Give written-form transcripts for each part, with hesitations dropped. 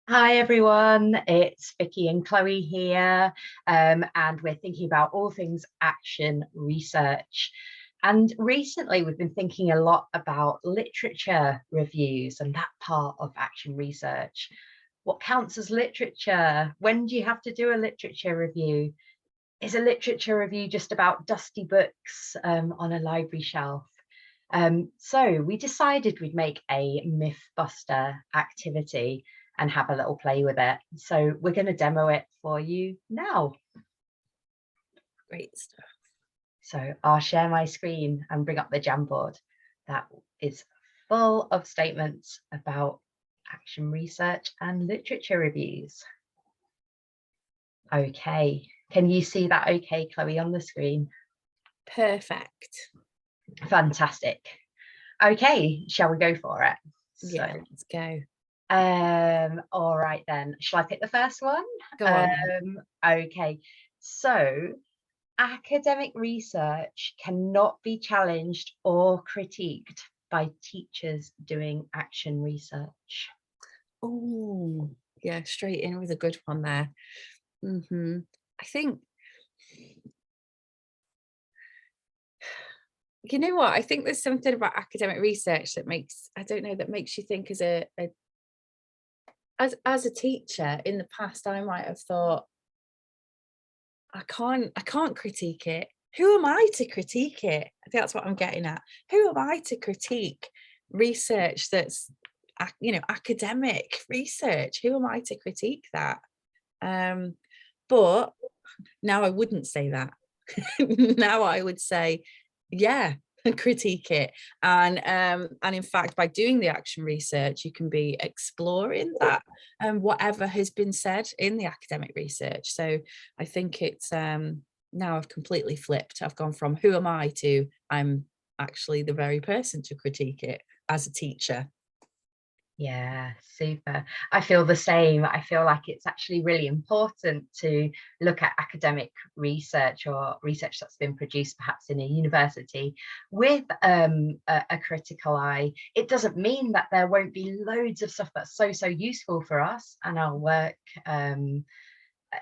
Hi everyone, it's Vicky and Chloe here, and we're thinking about all things action research. And recently we've been thinking a lot about literature reviews and that part of action research. What counts as literature? When do you have to do a literature review? Is a literature review just about dusty books on a library shelf? So we decided we'd make a Mythbuster activity and have a little play with it. So we're going to demo it for you now. Great stuff. So I'll share my screen and bring up the Jamboard. That is full of statements about action research and literature reviews. Okay, can you see that okay, Chloe, on the screen? Perfect. Fantastic. Okay, shall we go for it? Yeah, let's go. All right then. Shall I pick the first one? Go on. Okay. So academic research cannot be challenged or critiqued by teachers doing action research. Oh, yeah, straight in with a good one there. I think, you know what? I think there's something about academic research that makes, I don't know, that makes you think as as a teacher in the past, I might have thought, I can't critique it. Who am I to critique it? I think that's what I'm getting at. Who am I to critique research that's academic research? Who am I to critique that? But now I wouldn't say that. Now I would say, yeah, critique it. And in fact, by doing the action research, you can be exploring that whatever has been said in the academic research. So I think it's now I've completely flipped. I've gone from who am I to I'm actually the very person to critique it as a teacher. Yeah, super. I feel the same. I feel like it's actually really important to look at academic research or research that's been produced perhaps in a university with a critical eye. It doesn't mean that there won't be loads of stuff that's so useful for us and our work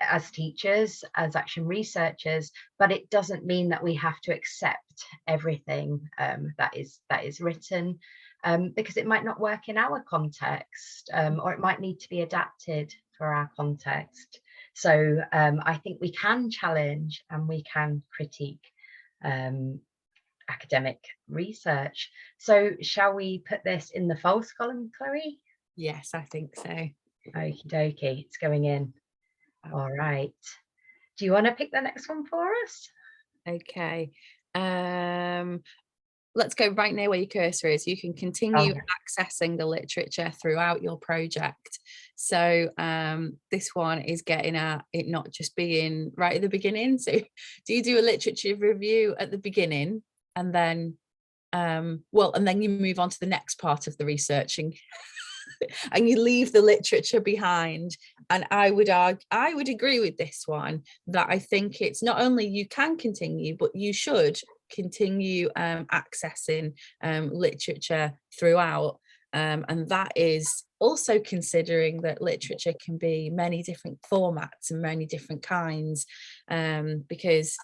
as teachers, as action researchers, but it doesn't mean that we have to accept everything that is written, because it might not work in our context, or it might need to be adapted for our context. So I think we can challenge and we can critique academic research. So shall we put this in the false column, Chloe? Yes, I think so. Okie dokie, it's going in. All right. Do you want to pick the next one for us? Okay. Let's go right near where your cursor is. You can continue Okay. accessing the literature throughout your project. So this one is getting at it not just being right at the beginning. So do you do a literature review at the beginning and then and then you move on to the next part of the researching and you leave the literature behind? And I would agree with this one, that I think it's not only you can continue, but you should continue accessing literature throughout. And that is also considering that literature can be many different formats and many different kinds, because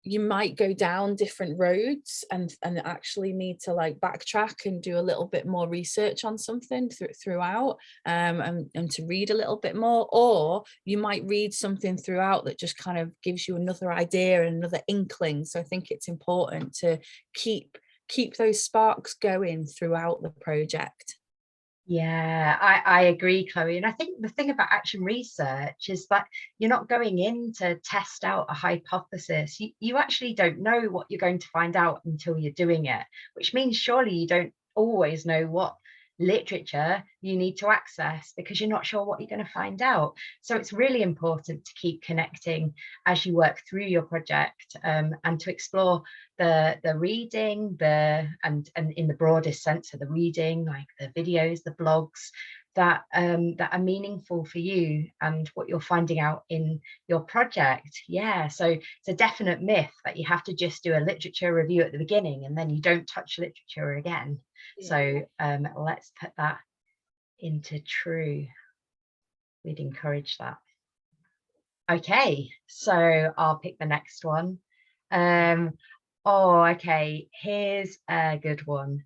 you might go down different roads and actually need to like backtrack and do a little bit more research on something throughout, and to read a little bit more, or you might read something throughout that just kind of gives you another idea and another inkling. So I think it's important to keep those sparks going throughout the project. Yeah, I agree, Chloe. And I think the thing about action research is that you're not going in to test out a hypothesis. You actually don't know what you're going to find out until you're doing it, which means surely you don't always know what literature you need to access because you're not sure what you're going to find out. So it's really important to keep connecting as you work through your project, and to explore the reading, and in the broadest sense of the reading, like the videos, the blogs that are meaningful for you and what you're finding out in your project. Yeah, so it's a definite myth that you have to just do a literature review at the beginning and then you don't touch literature again. Yeah. So let's put that into true. We'd encourage that. Okay, so I'll pick the next one. Oh, okay, here's a good one.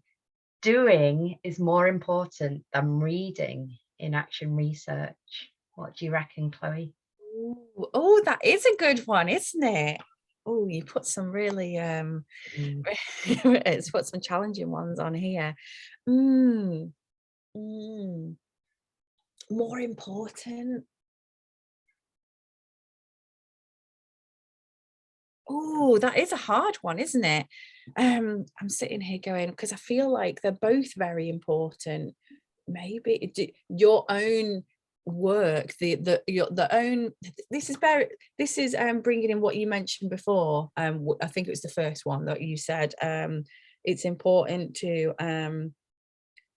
Doing is more important than reading in action research. What do you reckon, Chloe? Ooh, oh, that is a good one, isn't it? Oh, you put some really Mm, it's put some challenging ones on here. Mm, mm, more important. Oh, that is a hard one, isn't it? I'm sitting here going, because I feel like they're both very important. Maybe your own work, the own. This is bringing in what you mentioned before. I think it was the first one that you said. It's important to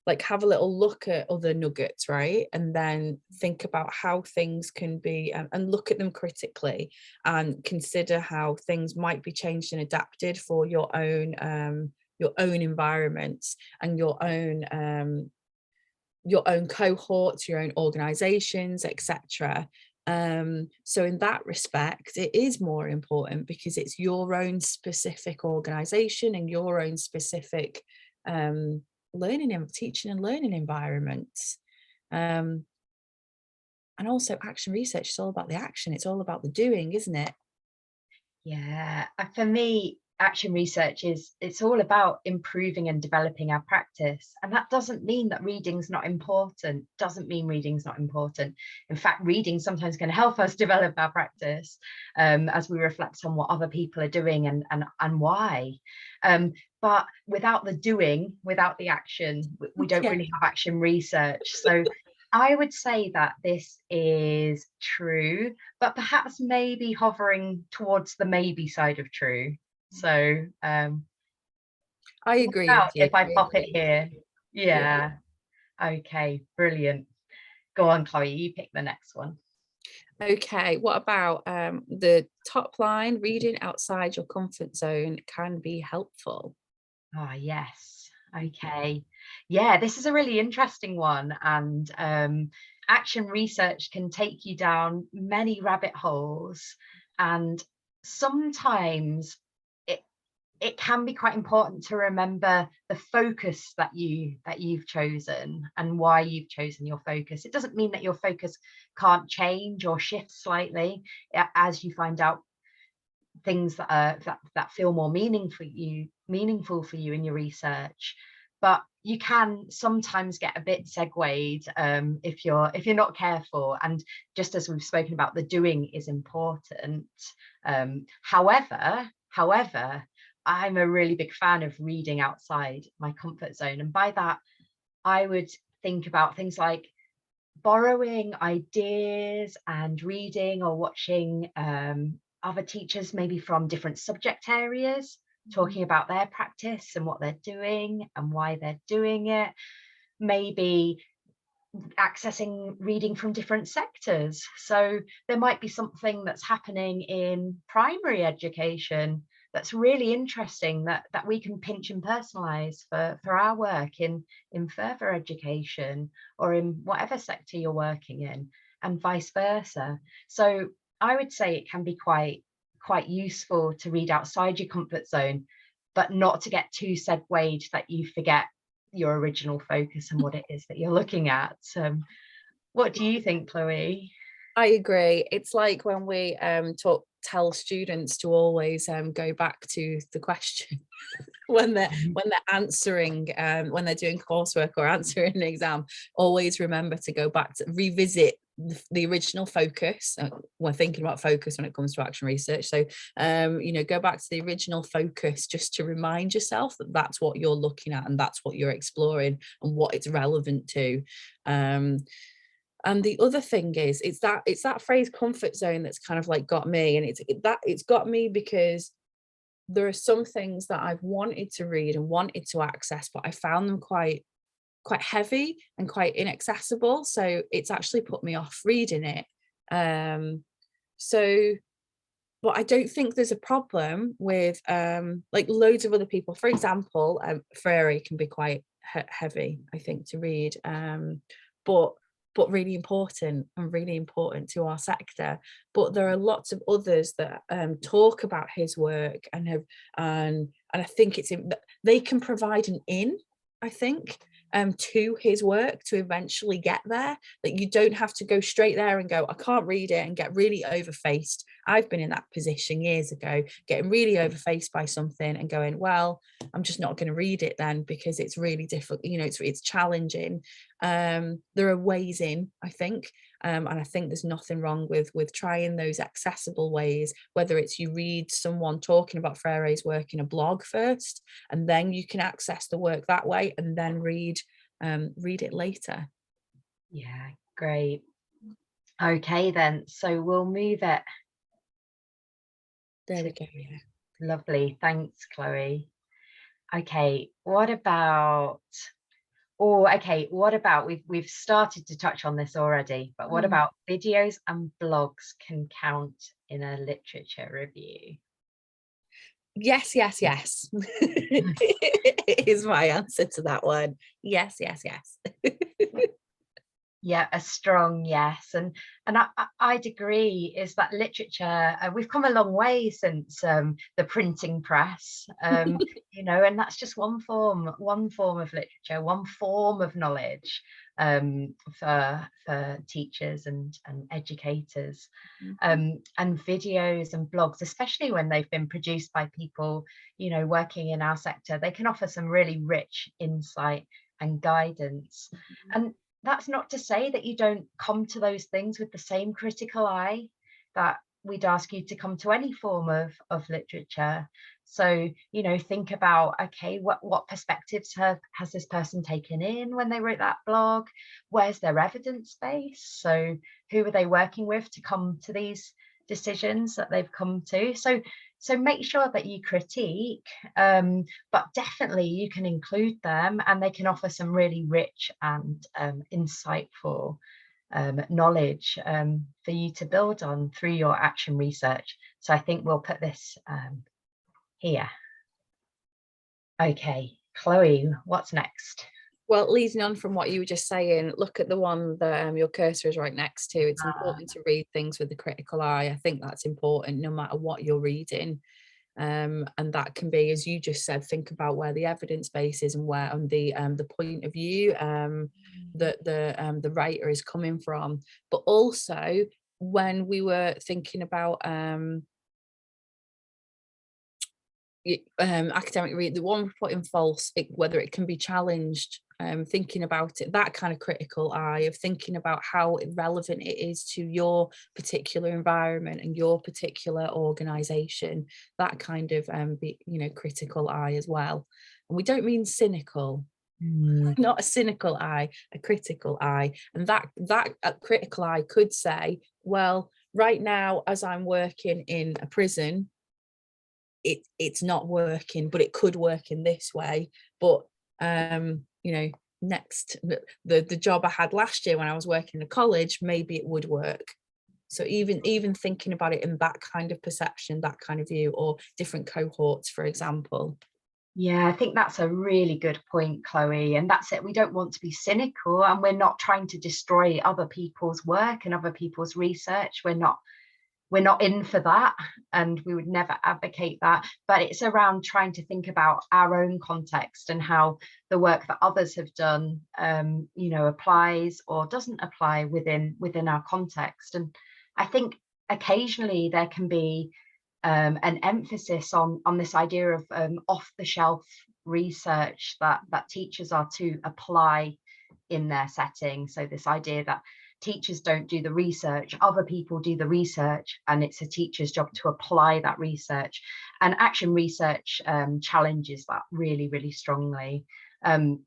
like have a little look at other nuggets, right? And then think about how things can be, and look at them critically and consider how things might be changed and adapted for your own environments and your own cohorts, your own organizations, etc. So in that respect, it is more important because it's your own specific organization and your own specific learning and teaching and learning environments. Um, and also action research is all about the action. It's all about the doing, isn't it? yeah, for me, action research it's all about improving and developing our practice. And that doesn't mean that reading's not important, doesn't mean reading's not important. In fact, reading sometimes can help us develop our practice as we reflect on what other people are doing and why. But without the doing, without the action, we don't Yeah. really have action research. So I would say that this is true, but perhaps maybe hovering towards the maybe side of true. So, I what agree with about you. if I pop it here? Yeah. Yeah. Okay, brilliant. Go on, Chloe, you pick the next one. Okay, what about the top line? Reading outside your comfort zone can be helpful. Ah, yes. Okay. Yeah, this is a really interesting one. And action research can take you down many rabbit holes. And sometimes it it can be quite important to remember the focus that you've chosen and why you've chosen your focus. It doesn't mean that your focus can't change or shift slightly as you find out things that are that feel more meaningful for you in your research, but you can sometimes get a bit segued if you're not careful. And just as we've spoken about, the doing is important. However, I'm a really big fan of reading outside my comfort zone, and by that I would think about things like borrowing ideas and reading or watching other teachers, maybe from different subject areas, talking about their practice and what they're doing and why they're doing it. Maybe accessing reading from different sectors. So there might be something that's happening in primary education that's really interesting that we can pinch and personalize for our work in further education or in whatever sector you're working in, and vice versa. So I would say it can be quite useful to read outside your comfort zone, but not to get too segued that you forget your original focus and what it is that you're looking at. What do you think, Chloe? I agree. It's like when we tell students to always go back to the question when they're answering when they're doing coursework or answering an exam. Always remember to go back to revisit the original focus. We're thinking about focus when it comes to action research, so go back to the original focus just to remind yourself that that's what you're looking at and that's what you're exploring and what it's relevant to. And the other thing is, it's that phrase comfort zone that's kind of like got me, and it's got me because there are some things that I've wanted to read and wanted to access, but I found them quite heavy and quite inaccessible. So it's actually put me off reading it. So, but I don't think there's a problem with like loads of other people. For example, Frary can be quite heavy, I think, to read. but really important, and really important to our sector. But there are lots of others that talk about his work and have, and I think they can provide an in, I think, to his work to eventually get there, that you don't have to go straight there and go, I can't read it, and get really overfaced. I've been in that position years ago, getting really overfaced by something and going, well, I'm just not going to read it then, because it's really difficult, you know, it's challenging. There are ways in, I think, and I think there's nothing wrong with trying those accessible ways, whether it's you read someone talking about Freire's work in a blog first, and then you can access the work that way, and then read it later. Yeah, great. Okay then, so we'll move it. There we go. Yeah. Lovely, thanks, Chloe. Okay, what about, we've started to touch on this already, but what about videos and blogs can count in a literature review? Yes, yes, yes. Is my answer to that one. Yes, yes, yes. Yeah, a strong yes, and I'd agree. Is that literature? We've come a long way since the printing press, you know, and that's just one form of literature, one form of knowledge for teachers and educators, and videos and blogs, especially when they've been produced by people, you know, working in our sector. They can offer some really rich insight and guidance, and that's not to say that you don't come to those things with the same critical eye that we'd ask you to come to any form of literature. So, you know, think about, okay, what perspectives has this person taken in when they wrote that blog? Where's their evidence base? So who are they working with to come to these decisions that they've come to? So make sure that you critique, but definitely you can include them, and they can offer some really rich and insightful knowledge for you to build on through your action research. So I think we'll put this here. Okay, Chloe, what's next? Well, leading on from what you were just saying, look at the one that your cursor is right next to. It's important to read things with a critical eye. I think that's important no matter what you're reading. And that can be, as you just said, think about where the evidence base is and where on the point of view that the writer is coming from. But also when we were thinking about academic read, the one putting false, whether it can be challenged, thinking about it, that kind of critical eye of thinking about how relevant it is to your particular environment and your particular organization, that kind of critical eye as well. And we don't mean cynical, not a cynical eye, a critical eye. And that critical eye could say, well, right now as I'm working in a prison, it's not working, but it could work in this way. But you know, next the job I had last year when I was working in a college, maybe it would work. So even thinking about it in that kind of perception, that kind of view, or different cohorts, for example. Yeah, I think that's a really good point, Chloe. And that's it. We don't want to be cynical, and we're not trying to destroy other people's work and other people's research. We're not in for that, and we would never advocate that. But it's around trying to think about our own context and how the work that others have done, you know, applies or doesn't apply within our context. And I think occasionally there can be an emphasis on this idea of off-the-shelf research that teachers are to apply in their setting. So this idea that teachers don't do the research, other people do the research, and it's a teacher's job to apply that research. And action research challenges that really, really strongly. An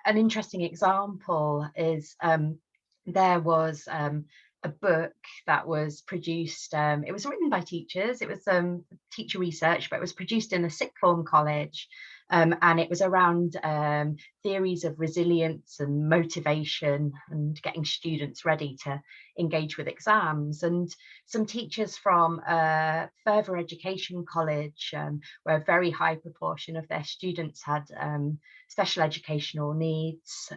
interesting example is there was a book that was produced, it was written by teachers, it was teacher research, but it was produced in a sixth form college, and it was around theories of resilience and motivation and getting students ready to engage with exams. And some teachers from further education college, where a very high proportion of their students had special educational needs,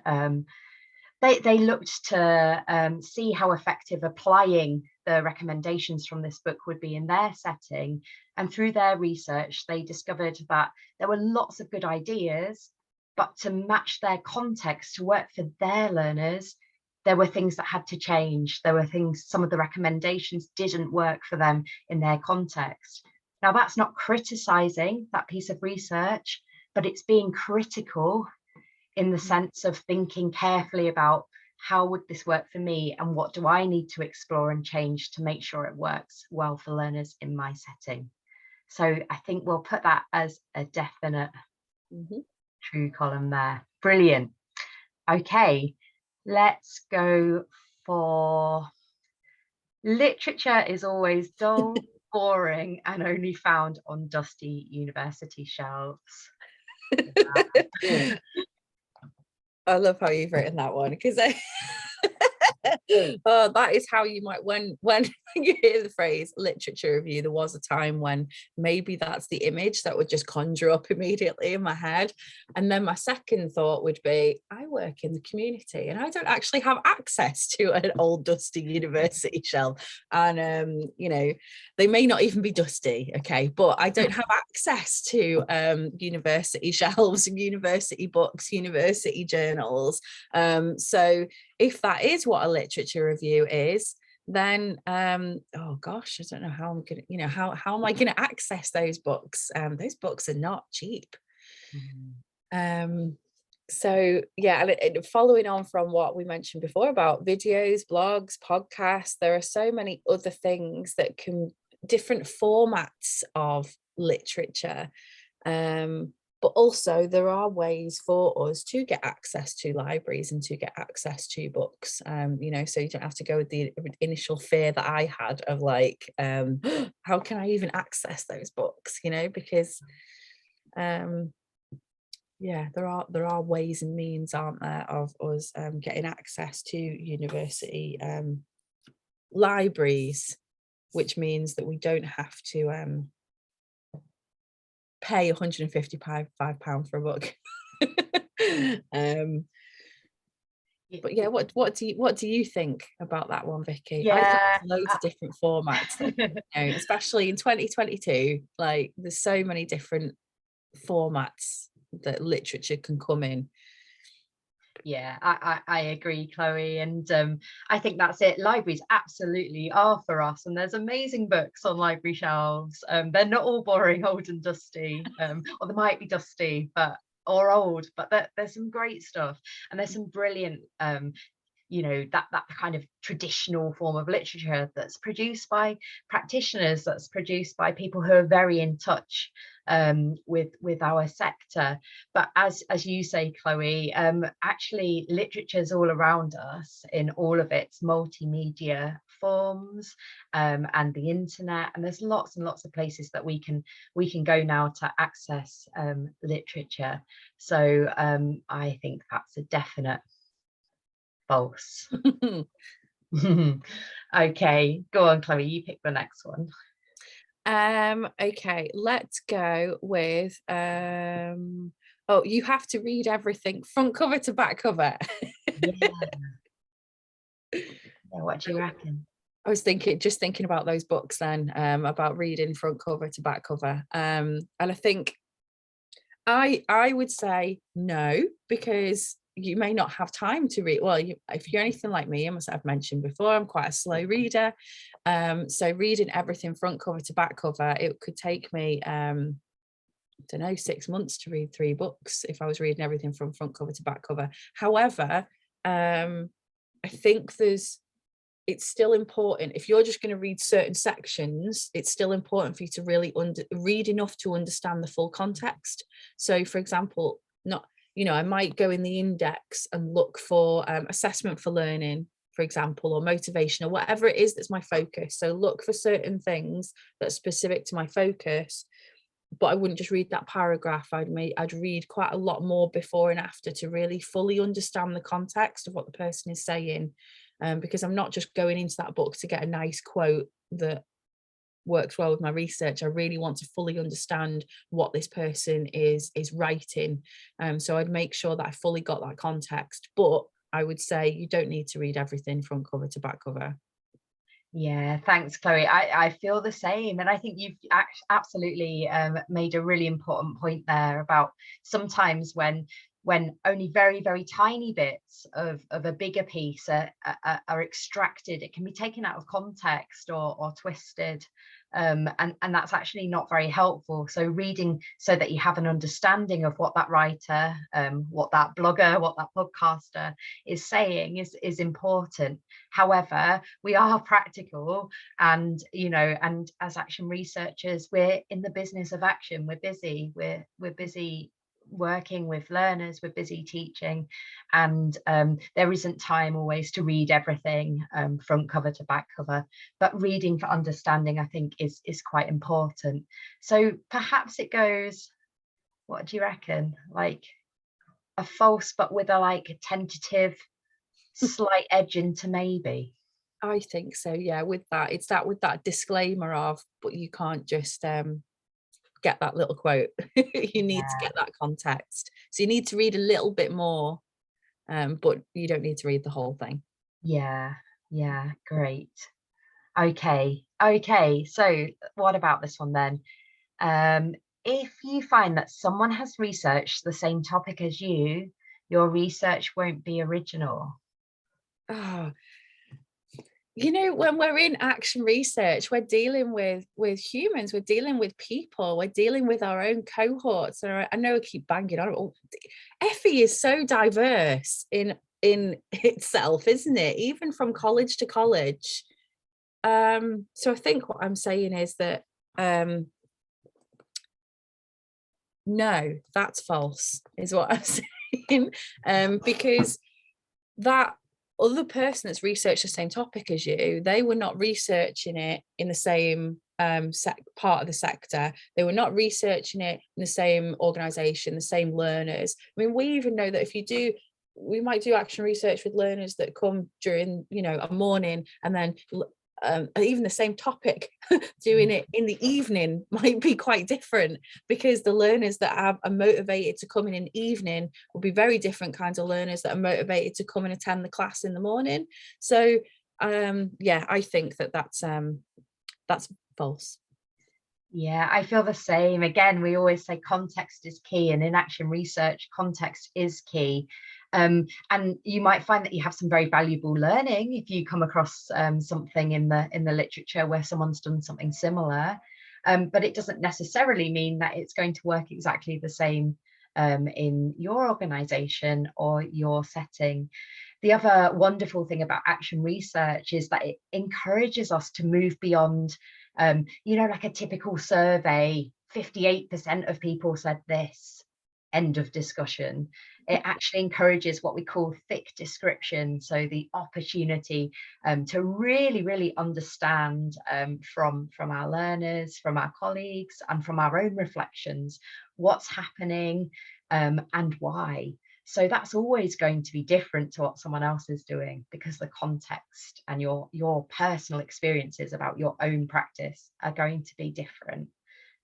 they looked to see how effective applying the recommendations from this book would be in their setting. And through their research, they discovered that there were lots of good ideas, but to match their context to work for their learners, there were things that had to change. There were things, some of the recommendations didn't work for them in their context. Now, that's not criticizing that piece of research, but it's being critical in the sense of thinking carefully about how would this work for me and what do I need to explore and change to make sure it works well for learners in my setting. So I think we'll put that as a definite true column there. Brilliant. Okay, let's go for literature is always dull, boring, and only found on dusty university shelves. I love how you've written that one, because oh, that is how you might, when you hear the phrase literature review, there was a time when maybe that's the image that would just conjure up immediately in my head. And then my second thought would be, I work in the community and I don't actually have access to an old dusty university shelf. And you know, they may not even be dusty, okay, but I don't have access to university shelves and university books, university journals. So if that is what a literature review is, then oh gosh, I don't know how I'm gonna, you know, how am I gonna access those books? Those books are not cheap. So yeah, and following on from what we mentioned before about videos, blogs, podcasts, there are so many other things that can, different formats of literature. But also there are ways for us to get access to libraries and to get access to books, you know, so you don't have to go with the initial fear that I had of like, how can I even access those books, you know, because yeah, there are ways and means, aren't there, of us getting access to university libraries, which means that we don't have to pay £155 for a book. But yeah, what do you think about that one, Vicky? I think Yeah, there's loads of different formats that, you know, especially in 2022, like there's so many different formats that literature can come in. Yeah, I agree, Chloe, and I think that's it. Libraries absolutely are for us, and there's amazing books on library shelves. They're not all boring, old and dusty, or they might be dusty, but or old, but there's some great stuff, and there's some brilliant you know, that kind of traditional form of literature that's produced by practitioners, that's produced by people who are very in touch with our sector. But as you say, Chloe, actually literature's all around us in all of its multimedia forms, and the internet, and there's lots and lots of places that we can go now to access literature. So I think that's a definite false. Okay, go on, Chloe, you pick the next one. Okay, let's go with oh, you have to read everything front cover to back cover. Yeah. What do you reckon? I was just thinking about those books then, about reading front cover to back cover. And I think I would say no, because you may not have time to read. Well, if you're anything like me, as I've mentioned before, I'm quite a slow reader. So reading everything front cover to back cover, it could take me, I don't know, 6 months to read 3 books if I was reading everything from front cover to back cover. However, I think it's still important, if you're just going to read certain sections, it's still important for you to really read enough to understand the full context. So for example, not, you know, I might go in the index and look for assessment for learning, for example, or motivation, or whatever it is that's my focus. So look for certain things that's specific to my focus, but I wouldn't just read that paragraph. I'd read quite a lot more before and after to really fully understand the context of what the person is saying. Because I'm not just going into that book to get a nice quote that works well with my research. I really want to fully understand what this person is writing. So I'd make sure that I fully got that context, but I would say you don't need to read everything front cover to back cover. Yeah, thanks, Chloe. I feel the same. And I think you've absolutely made a really important point there about sometimes when only very, very tiny bits of a bigger piece are extracted, it can be taken out of context or twisted. And that's actually not very helpful. So reading so that you have an understanding of what that writer, what that blogger, what that podcaster is saying is important. However, we are practical, and and as action researchers, we're in the business of action. We're busy. We're busy working with learners, we're busy teaching, and there isn't time always to read everything front cover to back cover, but reading for understanding, I think, is quite important. So perhaps it goes, what do you reckon, like a false but with a like tentative slight edge into maybe? I think so, yeah. With that, it's that with that disclaimer of, but you can't just get that little quote. You need to get that context. So you need to read a little bit more, but you don't need to read the whole thing. Yeah, great. Okay, so what about this one then? If you find that someone has researched the same topic as you, your research won't be original. Oh, when we're in action research, we're dealing with humans, we're dealing with people, we're dealing with our own cohorts. And I know I keep banging on. Oh, FE is so diverse in itself, isn't it? Even from college to college. So I think what I'm saying is that no, that's false, is what I'm saying. Because that other person that's researched the same topic as you, they were not researching it in the same part of the sector. They were not researching it in the same organization, the same learners. I mean, we even know that we might do action research with learners that come during, a morning, and then even the same topic, doing it in the evening might be quite different, because the learners that are motivated to come in the evening will be very different kinds of learners that are motivated to come and attend the class in the morning. So yeah, I think that's false. Yeah, I feel the same. Again, we always say context is key, and in action research, context is key. And you might find that you have some very valuable learning if you come across something in the literature where someone's done something similar. But it doesn't necessarily mean that it's going to work exactly the same in your organization or your setting. The other wonderful thing about action research is that it encourages us to move beyond, like a typical survey, 58% of people said this, end of discussion. It actually encourages what we call thick description. So the opportunity to really, really understand from our learners, from our colleagues, and from our own reflections, what's happening and why. So that's always going to be different to what someone else is doing, because the context and your personal experiences about your own practice are going to be different.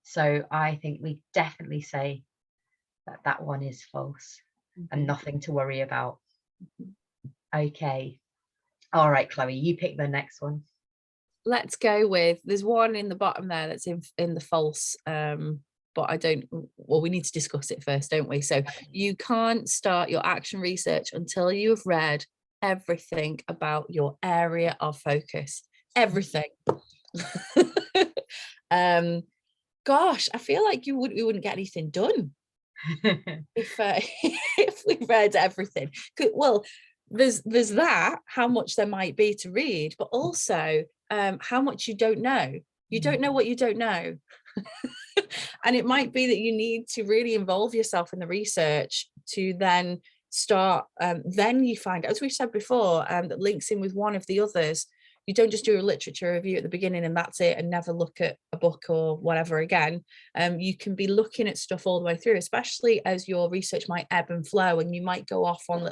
So I think we definitely say that one is false and nothing to worry about. Okay. All right, Chloe, you pick the next one. Let's go with, there's one in the bottom there that's in the false, but we need to discuss it first, don't we? So you can't start your action research until you've read everything about your area of focus. Everything. Gosh, I feel like we wouldn't get anything done if we read everything. Well, there's that, how much there might be to read, but also how much you don't know. You don't know what you don't know. And it might be that you need to really involve yourself in the research to then start, then you find, as we said before, that links in with one of the others. You don't just do a literature review at the beginning and that's it, and never look at a book or whatever again. You can be looking at stuff all the way through, especially as your research might ebb and flow, and you might go off on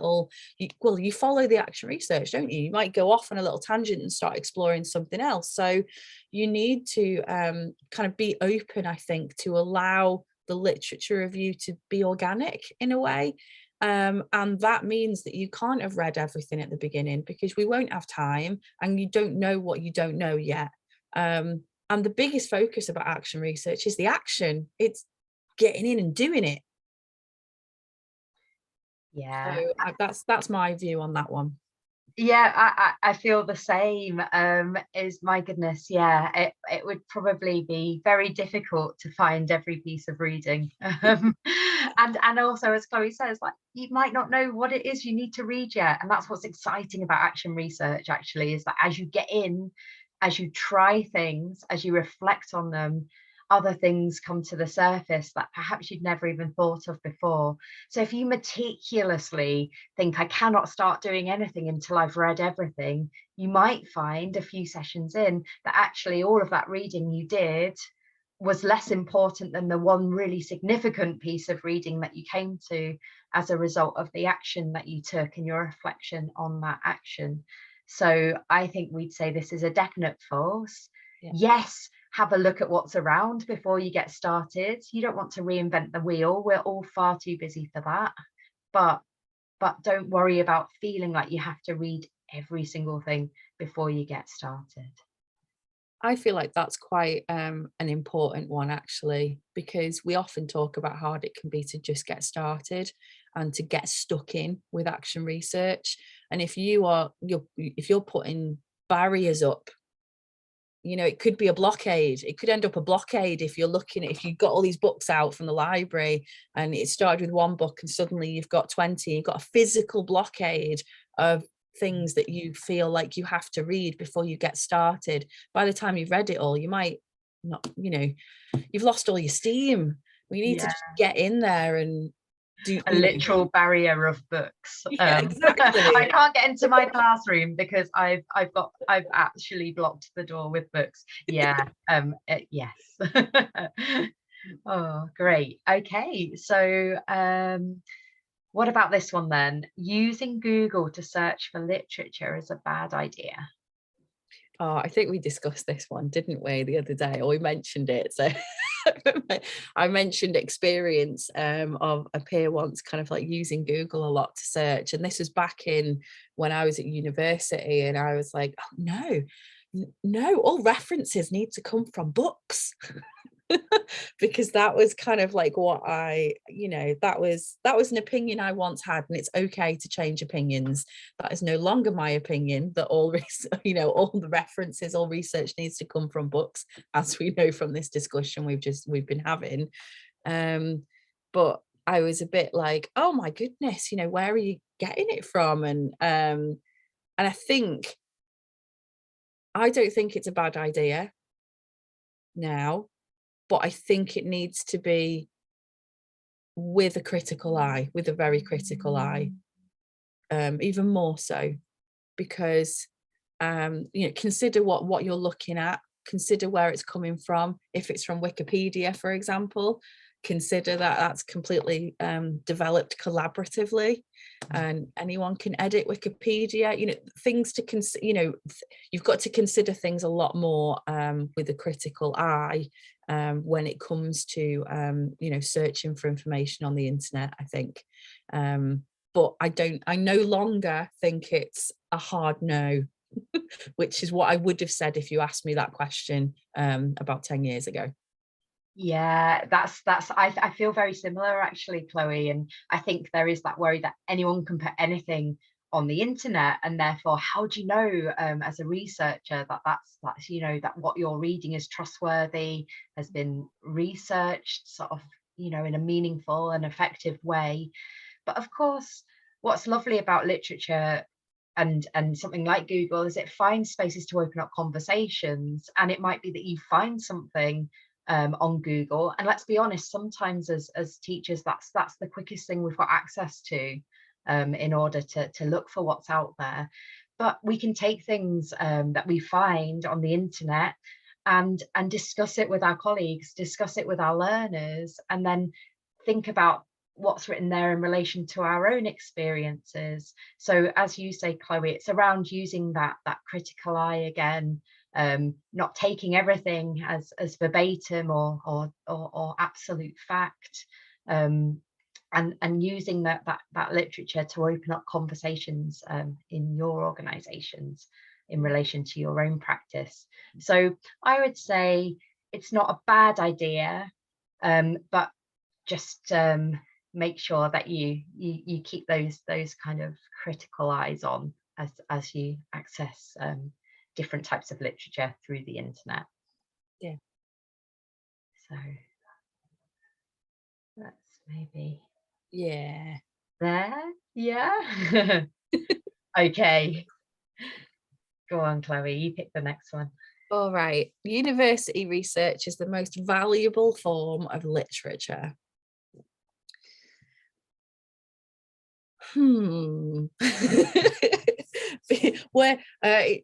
you follow the action research, don't you? You might go off on a little tangent and start exploring something else. So you need to kind of be open, I think, to allow the literature review to be organic in a way. And that means that you can't have read everything at the beginning because we won't have time and you don't know what you don't know yet. And the biggest focus about action research is the action. It's getting in and doing it. So Yeah. that's my view on that one. Yeah, I feel the same. Is my goodness, yeah, it would probably be very difficult to find every piece of reading. And also, as Chloe says, like, you might not know what it is you need to read yet. And that's what's exciting about action research, actually, is that as you get in, as you try things, as you reflect on them, other things come to the surface that perhaps you'd never even thought of before. So if you meticulously think, I cannot start doing anything until I've read everything, you might find a few sessions in that actually all of that reading you did was less important than the one really significant piece of reading that you came to as a result of the action that you took and your reflection on that action. So I think we'd say this is a definite false. Yeah. Yes, have a look at what's around before you get started. You don't want to reinvent the wheel. We're all far too busy for that. But don't worry about feeling like you have to read every single thing before you get started. I feel like that's quite an important one actually, because we often talk about how hard it can be to just get started and to get stuck in with action research. And if you're putting barriers up, you know, it could be a blockade. It could end up a blockade if you're looking at, if you've got all these books out from the library and it started with one book and suddenly you've got 20, you've got a physical blockade of things that you feel like you have to read before you get started. By the time you've read it all, you might not, you know, you've lost all your steam. We need to Yeah, just get in there and do, a you know. literal barrier of books. Yeah, I exactly. can't get into my classroom because I've actually blocked the door with books. Yeah, yes. Oh, great. Okay, so what about this one then? Using Google to search for literature is a bad idea. Oh, I think we discussed this one, didn't we, the other day, or we mentioned it. So I mentioned experience of a peer once kind of like using Google a lot to search. And this was back in when I was at university and I was like, oh no, no, all references need to come from books. Because that was kind of like what I, you know, that was an opinion I once had, and it's okay to change opinions. That is no longer my opinion, that all you know, all the references, all research needs to come from books, as we know from this discussion we've been having. But I was a bit like, oh my goodness, you know, where are you getting it from? And I don't think it's a bad idea now, but I think it needs to be with a critical eye, with a very critical eye, even more so, because you know, consider what you're looking at, consider where it's coming from. If it's from Wikipedia, for example, consider that that's completely developed collaboratively, and anyone can edit Wikipedia. You know, things to consider. You know, you've got to consider things a lot more with a critical eye when it comes to you know, searching for information on the internet, I think. But I no longer think it's a hard no, which is what I would have said if you asked me that question about 10 years ago. Yeah, I feel very similar actually, Chloe. And I think there is that worry that anyone can put anything on the internet, and therefore, how do you know, as a researcher, that that's you know, that what you're reading is trustworthy, has been researched, sort of, you know, in a meaningful and effective way. But of course, what's lovely about literature and something like Google is it finds spaces to open up conversations. And it might be that you find something on Google, and let's be honest, sometimes as teachers, that's the quickest thing we've got access to in order to look for what's out there. But we can take things that we find on the internet and discuss it with our colleagues, discuss it with our learners, and then think about what's written there in relation to our own experiences. So as you say, Chloe, it's around using that critical eye again, not taking everything as verbatim or absolute fact, and using that literature to open up conversations in your organizations in relation to your own practice. So I would say it's not a bad idea, but just make sure that you keep those kind of critical eyes on as you access different types of literature through the internet. Yeah. So that's maybe there. Yeah. Okay. Go on, Chloe, you pick the next one. All right. University research is the most valuable form of literature. Where I'm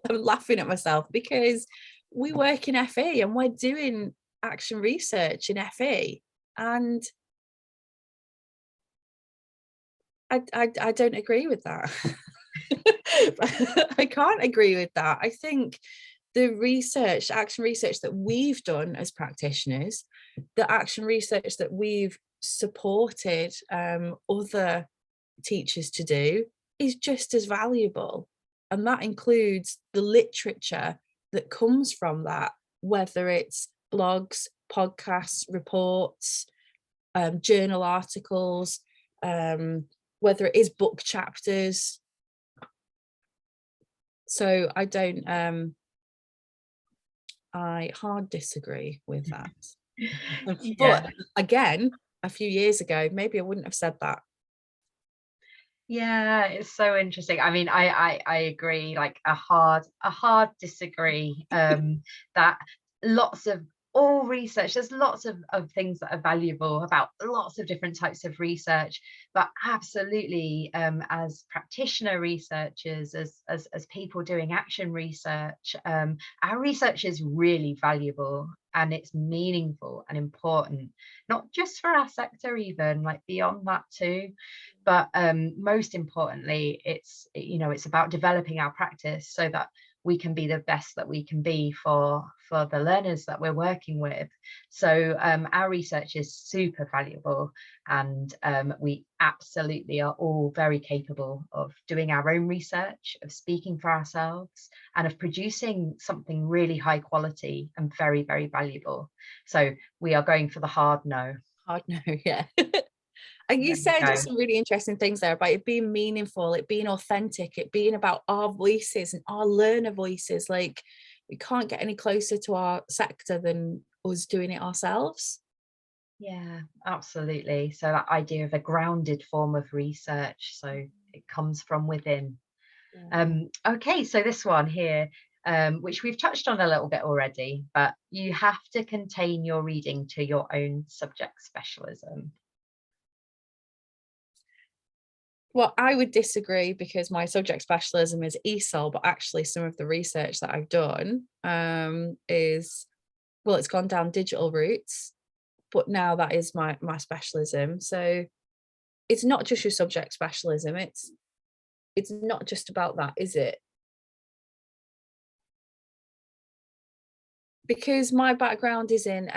laughing at myself because we work in FE and we're doing action research in FE, and I don't agree with that. I can't agree with that. I think the research, action research that we've done as practitioners, the action research that we've supported other teachers to do, is just as valuable. And that includes the literature that comes from that, whether it's blogs, podcasts, reports, journal articles, whether it is book chapters. So I hard disagree with that. Yeah. But again, a few years ago, maybe I wouldn't have said that. Yeah, it's so interesting. I mean, I agree, like a hard disagree, that lots of all research, there's lots of things that are valuable about lots of different types of research, but absolutely, as practitioner researchers, as people doing action research, our research is really valuable and it's meaningful and important, not just for our sector, even like beyond that too. But most importantly, it's about developing our practice so that we can be the best that we can be for the learners that we're working with. So our research is super valuable, and we absolutely are all very capable of doing our own research, of speaking for ourselves, and of producing something really high quality and very, very valuable. So we are going for the hard no. Hard no, yeah. And you said some really interesting things there about it being meaningful, it being authentic, it being about our voices and our learner voices. Like, we can't get any closer to our sector than us doing it ourselves. Yeah, absolutely. So that idea of a grounded form of research, so it comes from within. Yeah. Okay, so this one here, which we've touched on a little bit already, but you have to contain your reading to your own subject specialism. Well, I would disagree because my subject specialism is ESOL, but actually some of the research that I've done is, well, it's gone down digital routes, but now that is my specialism. So it's not just your subject specialism. It's not just about that, is it? Because my background is in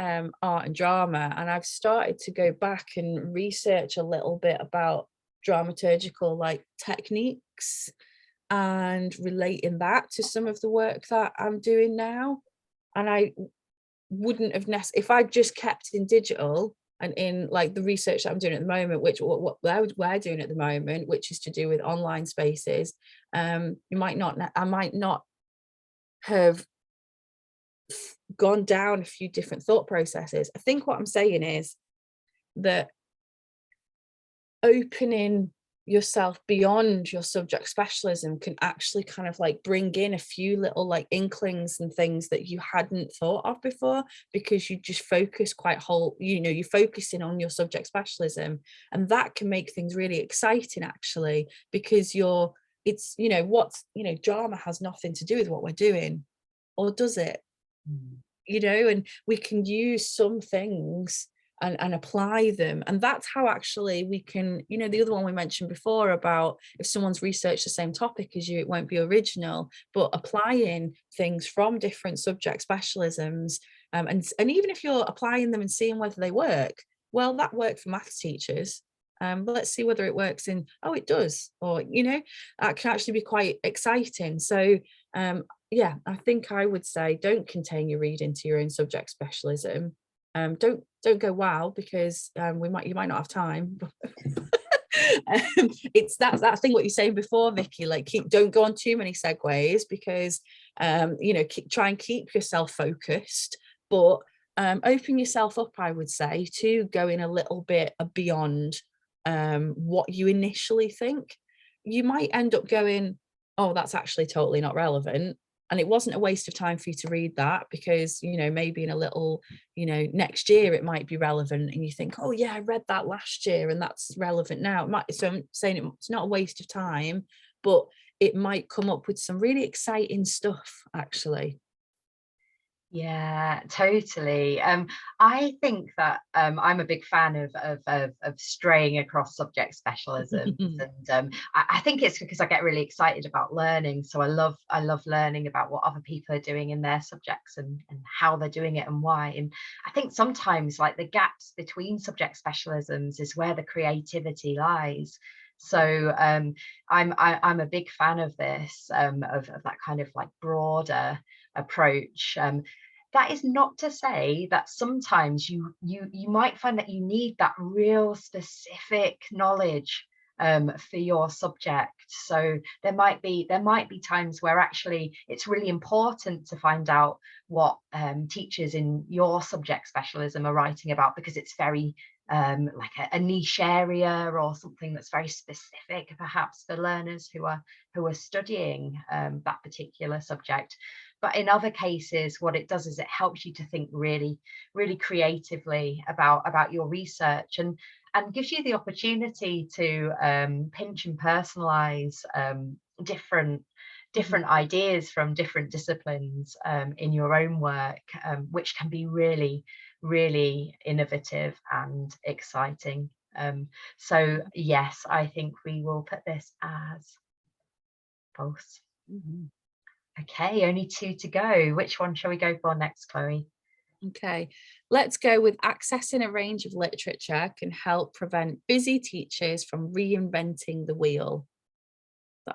art and drama, and I've started to go back and research a little bit about dramaturgical like techniques and relating that to some of the work that I'm doing now. And I wouldn't have if I just kept in digital and in like the research that I'm doing at the moment, which what we're doing at the moment, which is to do with online spaces, I might not have gone down a few different thought processes. I think what I'm saying is that opening yourself beyond your subject specialism can actually kind of like bring in a few little like inklings and things that you hadn't thought of before, because you just focus you're focusing on your subject specialism, and that can make things really exciting actually, because drama has nothing to do with what we're doing, or does it? And we can use some things and apply them. And that's how actually we can, you know, the other one we mentioned before about if someone's researched the same topic as you, it won't be original, but applying things from different subject specialisms, and even if you're applying them and seeing whether they work, well, that worked for maths teachers. But let's see whether it works in, oh, it does, or, you know, that can actually be quite exciting. So yeah, I think I would say don't contain your reading to your own subject specialism. Don't go wow, because you might not have time. It's that thing what you're saying before, Vicky, like don't go on too many segues, because you know, try and keep yourself focused, but open yourself up, I would say, to going a little bit beyond what you initially think. You might end up going, oh, that's actually totally not relevant, and it wasn't a waste of time for you to read that, because, you know, maybe in a little, you know, next year it might be relevant, and you think, oh yeah, I read that last year and that's relevant now. It might, so I'm saying it's not a waste of time, but it might come up with some really exciting stuff actually. Yeah, totally. I think that I'm a big fan of straying across subject specialisms, and I think it's because I get really excited about learning. So I love learning about what other people are doing in their subjects, and how they're doing it and why. And I think sometimes, like, the gaps between subject specialisms is where the creativity lies. So I'm a big fan of this, of that kind of like broader approach. That is not to say that sometimes you might find that you need that real specific knowledge for your subject. So there might be times where actually it's really important to find out what teachers in your subject specialism are writing about, because it's very like a niche area, or something that's very specific perhaps for learners who are studying that particular subject. But in other cases, what it does is it helps you to think really, really creatively about your research, and gives you the opportunity to pinch and personalize different ideas from different disciplines in your own work, which can be really, really innovative and exciting. So yes, I think we will put this as false. Mhm. Okay, only two to go. Which one shall we go for next, Chloe? Okay, let's go with accessing a range of literature can help prevent busy teachers from reinventing the wheel.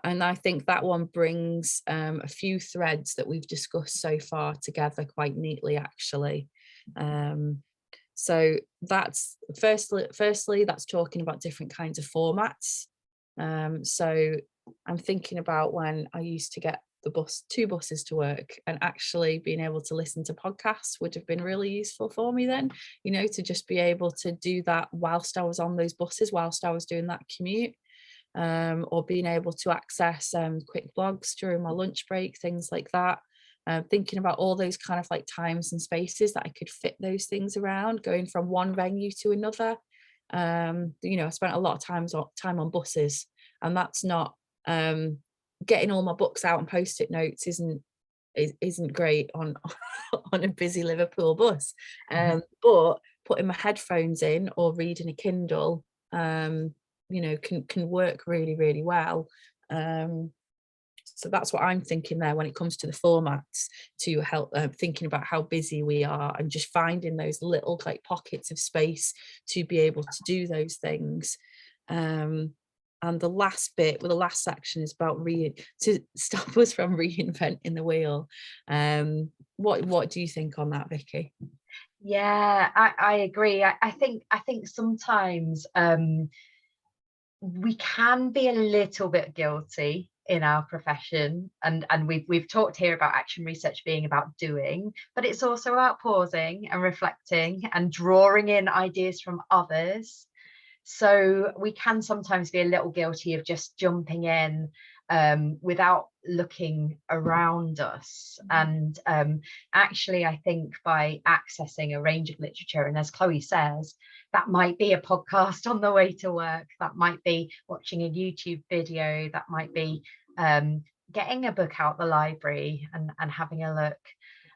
And I think that one brings a few threads that we've discussed so far together quite neatly, actually. So that's firstly, that's talking about different kinds of formats. So I'm thinking about when I used to get two buses to work, and actually being able to listen to podcasts would have been really useful for me then, you know, to just be able to do that whilst I was on those buses, whilst I was doing that commute. Or being able to access quick blogs during my lunch break, things like that. Thinking about all those kind of like times and spaces that I could fit those things around, going from one venue to another. You know, I spent a lot of time on buses, and that's not getting all my books out and post-it notes isn't great on on a busy Liverpool bus. But putting my headphones in or reading a Kindle, you know, can work really, really well. So that's what I'm thinking there when it comes to the formats, to help thinking about how busy we are, and just finding those little like pockets of space to be able to do those things. And the last bit, well, the last section is about to stop us from reinventing the wheel. What do you think on that, Vicky? Yeah, I agree. I think sometimes we can be a little bit guilty in our profession, and we've talked here about action research being about doing, but it's also about pausing and reflecting and drawing in ideas from others. So we can sometimes be a little guilty of just jumping in without looking around us. And actually, I think by accessing a range of literature, and as Chloe says, that might be a podcast on the way to work, that might be watching a YouTube video, that might be getting a book out the library and having a look.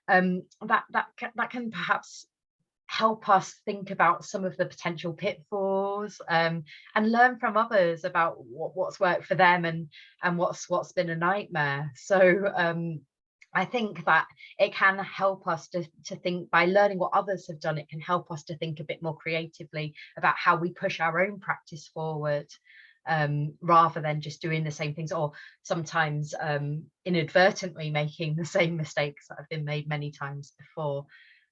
That can perhaps help us think about some of the potential pitfalls, and learn from others about what's worked for them, and what's been a nightmare. So I think that it can help us to think, by learning what others have done, it can help us to think a bit more creatively about how we push our own practice forward, rather than just doing the same things, or sometimes inadvertently making the same mistakes that have been made many times before,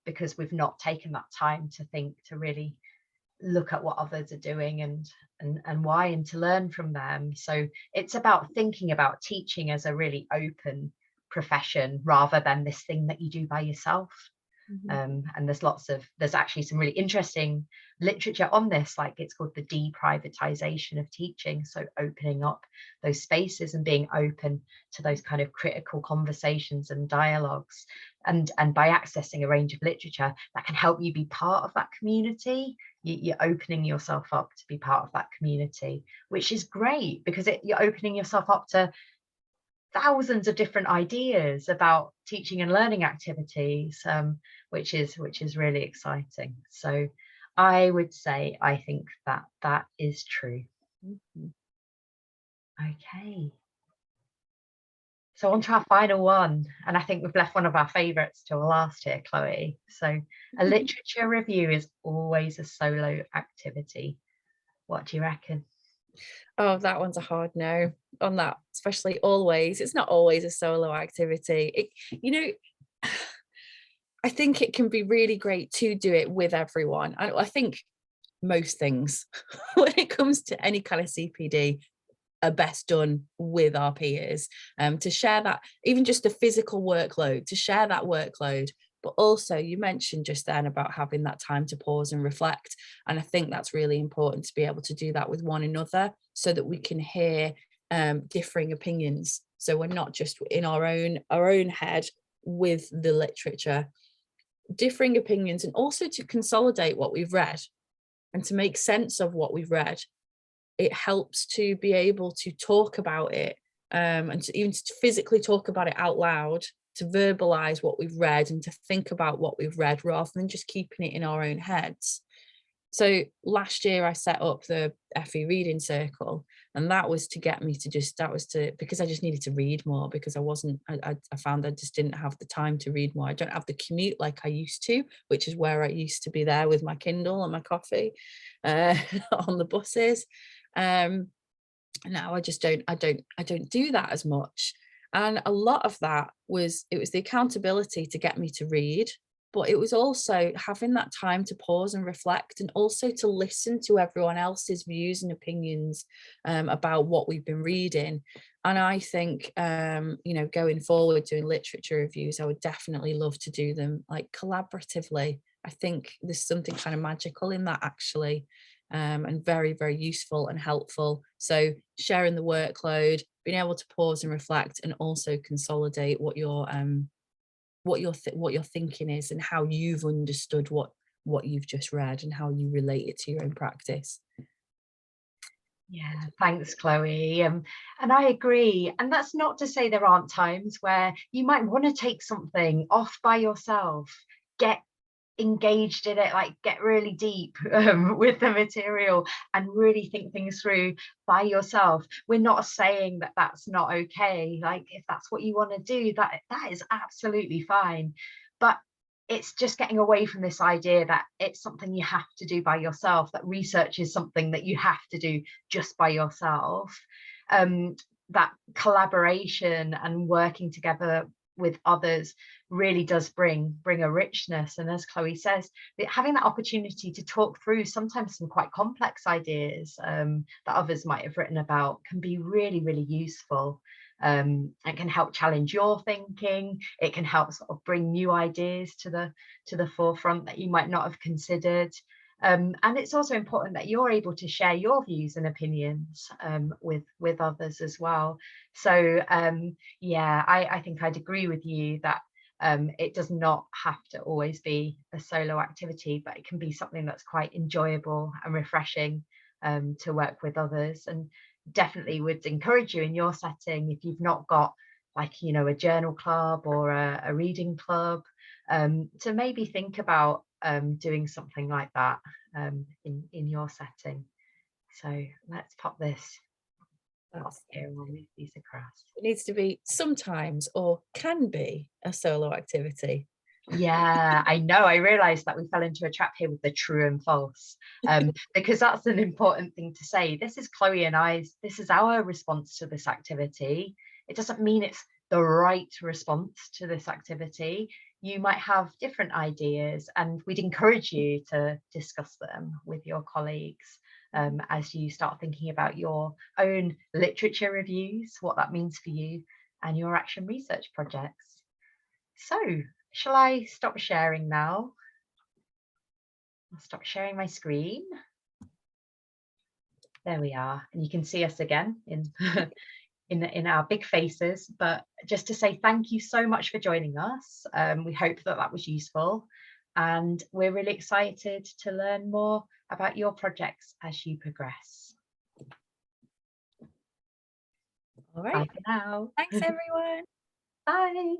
because we've not taken that time to think, to really look at what others are doing, and why, and to learn from them. So it's about thinking about teaching as a really open profession, rather than this thing that you do by yourself. And there's actually some really interesting literature on this, like it's called the deprivatization of teaching, so opening up those spaces and being open to those kind of critical conversations and dialogues, and by accessing a range of literature that can help you be part of that community. You're opening yourself up to be part of that community, which is great, because you're opening yourself up to thousands of different ideas about teaching and learning activities, which is really exciting. So I would say, I think that that is true. Okay, so on to our final one, and I think we've left one of our favorites till last here, Chloe. So a literature review is always a solo activity. What do you reckon? Oh, that one's a hard no on that, especially always. It's not always a solo activity. I think it can be really great to do it with everyone. I think most things when it comes to any kind of CPD are best done with our peers, to share that, even just the physical workload, to share that workload. But also, you mentioned just then about having that time to pause and reflect. And I think that's really important, to be able to do that with one another, so that we can hear differing opinions. So we're not just in our own head with the literature, differing opinions, and also to consolidate what we've read and to make sense of what we've read. It helps to be able to talk about it, and to even to physically talk about it out loud, to verbalize what we've read and to think about what we've read, rather than just keeping it in our own heads. So last year I set up the FE reading circle, and that was to get me to because I just needed to read more, because I found I just didn't have the time to read more. I don't have the commute like I used to, which is where I used to be there with my Kindle and my coffee on the buses. Now I just don't do that as much. And a lot of that was the accountability to get me to read, but it was also having that time to pause and reflect, and also to listen to everyone else's views and opinions about what we've been reading. And I think, going forward doing literature reviews, I would definitely love to do them like collaboratively. I think there's something kind of magical in that, actually. And very, very useful and helpful. So sharing the workload, being able to pause and reflect, and also consolidate what your thinking is, and how you've understood what you've just read, and how you relate it to your own practice. Yeah, thanks, Chloe. And I agree. And that's not to say there aren't times where you might want to take something off by yourself, get engaged in it, like get really deep with the material, and really think things through by yourself. We're not saying that that's not okay. Like, if that's what you want to do, that is absolutely fine. But it's just getting away from this idea that it's something you have to do by yourself, that research is something that you have to do just by yourself. That collaboration and working together with others really does bring a richness. And as Chloe says, having that opportunity to talk through sometimes some quite complex ideas that others might have written about can be really, really useful. It can help challenge your thinking. It can help sort of bring new ideas to the forefront that you might not have considered. And it's also important that you're able to share your views and opinions with others as well. So yeah, I think I'd agree with you that it does not have to always be a solo activity, but it can be something that's quite enjoyable and refreshing to work with others. And definitely would encourage you in your setting, if you've not got like, a journal club or a reading club, to maybe think about doing something like that in your setting. So let's pop this up here and we'll move these across. It needs to be sometimes, or can be, a solo activity. Yeah, I know. I realized that we fell into a trap here with the true and false, because that's an important thing to say. This is Chloe and I's, this is our response to this activity. It doesn't mean it's the right response to this activity. You might have different ideas, and we'd encourage you to discuss them with your colleagues as you start thinking about your own literature reviews, what that means for you, and your action research projects. So, shall I stop sharing now? I'll stop sharing my screen. There we are. And you can see us again in, in our big faces. But just to say thank you so much for joining us. We hope that that was useful. And we're really excited to learn more about your projects as you progress. All right. Bye for now. Thanks, everyone. Bye.